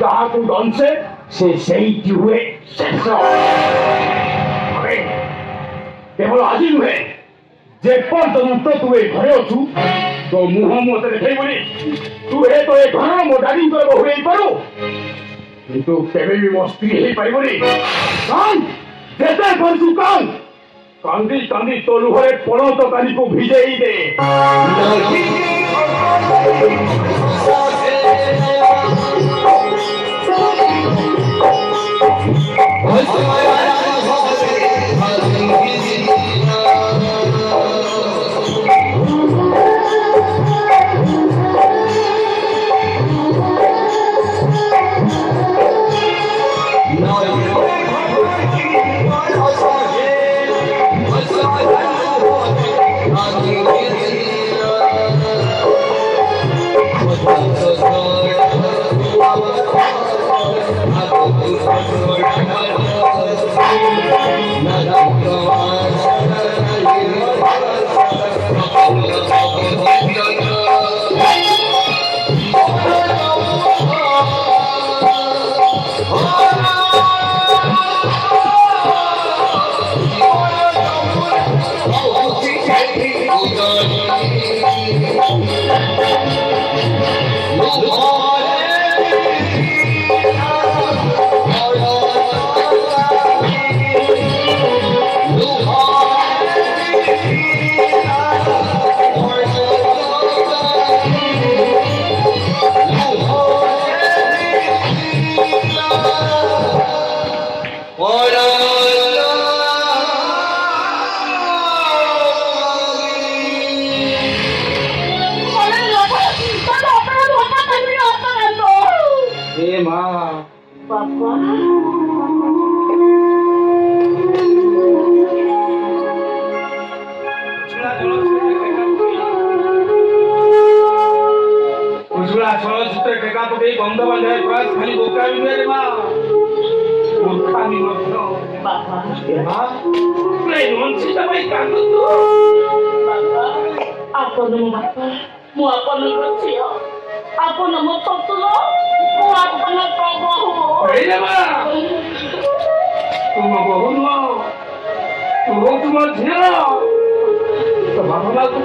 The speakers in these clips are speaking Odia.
ଯାହାକୁ ଡଞ୍ଚେ ସେ ସେଇଠି ହୁଏ ଶେଷ। କେବଳ ଆଜି ନୁହେଁ, ଯେପର୍ଯ୍ୟନ୍ତ ତୁ ଏ ଘରେ ଅଛୁ ତୋ ମୁହଁ ମତେ ଦେଖେଇବୁନି। ତୁ ଏ ତ ଏ ଘର ମୋ ଡାଡିଙ୍କର ବୋହୂ ହେଇପାରୁ, କିନ୍ତୁ କେବେ ବି ମୋ ସ୍ତ୍ରୀ ହେଇପାରିବୁନି। ଯେତେ କରୁଛୁ କାମ, କାନ୍ଦି କାନ୍ଦି ତୋ ଲୁହରେ ପଣତ କାନିକୁ ଭିଜେଇ ଦେ।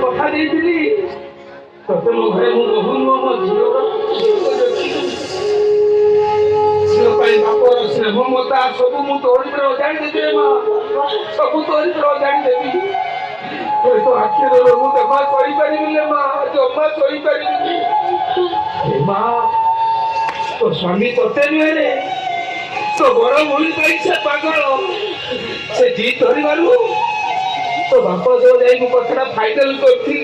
କଥା ଦେଇଥିଲି ତତେ ମୋ ଘରେ ମୁଁ ବହୁ ନୁହଁ, ମୋ ଝିଅ ପାଇଁ ବାପର ସ୍ନେହ ମମତା ସବୁ ମୁଁ ତୋରି ଉପରେ ଅଜାଡ଼ି ଦେବି ମା, ସବୁ ତୋରି ଉପରେ ଅଜାଡ଼ି ଦେବି। ତୋ ଆଖିରେ ମୁଁ ଜମା କରିପାରିବିନି ମା, ଜମା କରିପାରିବିନି ମା। ତୋ ସ୍ୱାମୀ ତତେ ନୁହେଁ, ତୋ ବଡ ଭଉଣୀ ପାଇଁ ସେ ପାଗଳ। ସେ ଜିଦ୍ ଧରିବାରୁ ତୋ ବାପ ଯୋଉ ଯାଇ ମୁଁ କଥାଟା ଫାଇନାଲ କରିଥିଲି,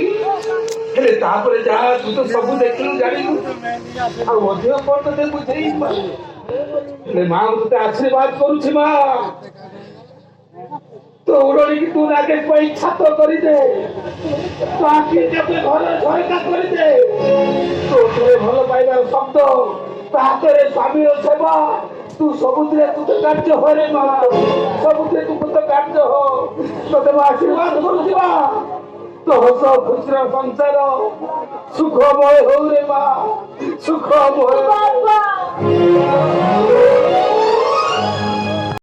ହେଲେ ତାପରେ ଯାହା ତୁ ତ ସବୁ ଦେଖିଲୁ ଜାଣିଲୁ, ଆଉ ଅଧିକ କଣ ତତେ ବୁଝେଇ ହେଲେ ମା ମୁଁ ତତେ ଆଶୀର୍ବାଦ କରୁଛି ମା, ତୋ ଉଡ଼ଣିକି ତୁ ରାଗେଶ ପାଇଁ ଛାତ କରିଦେ, ତୋ ଆଖି ଯେତେ ଘର ଝରକା କରିଦେ, ତୋ ଭଲ ପାଇବାର ଶବ୍ଦ, ତା ହାତରେ ସ୍ୱାମୀର ସେବା, ତୁ ସବୁଥିରେ ତୁ କାର୍ଯ୍ୟ ହରେ ମା, ସବୁଥିରେ ତୁ କାର୍ଯ୍ୟ ହ। ତତେ ମୁଁ ଆଶୀର୍ବାଦ କରୁଛି ମା, ତୋ ହସ ଖୁସିର ସଂସାର ସୁଖମୟ ହଉ ରେ ମା, ସୁଖମୟ।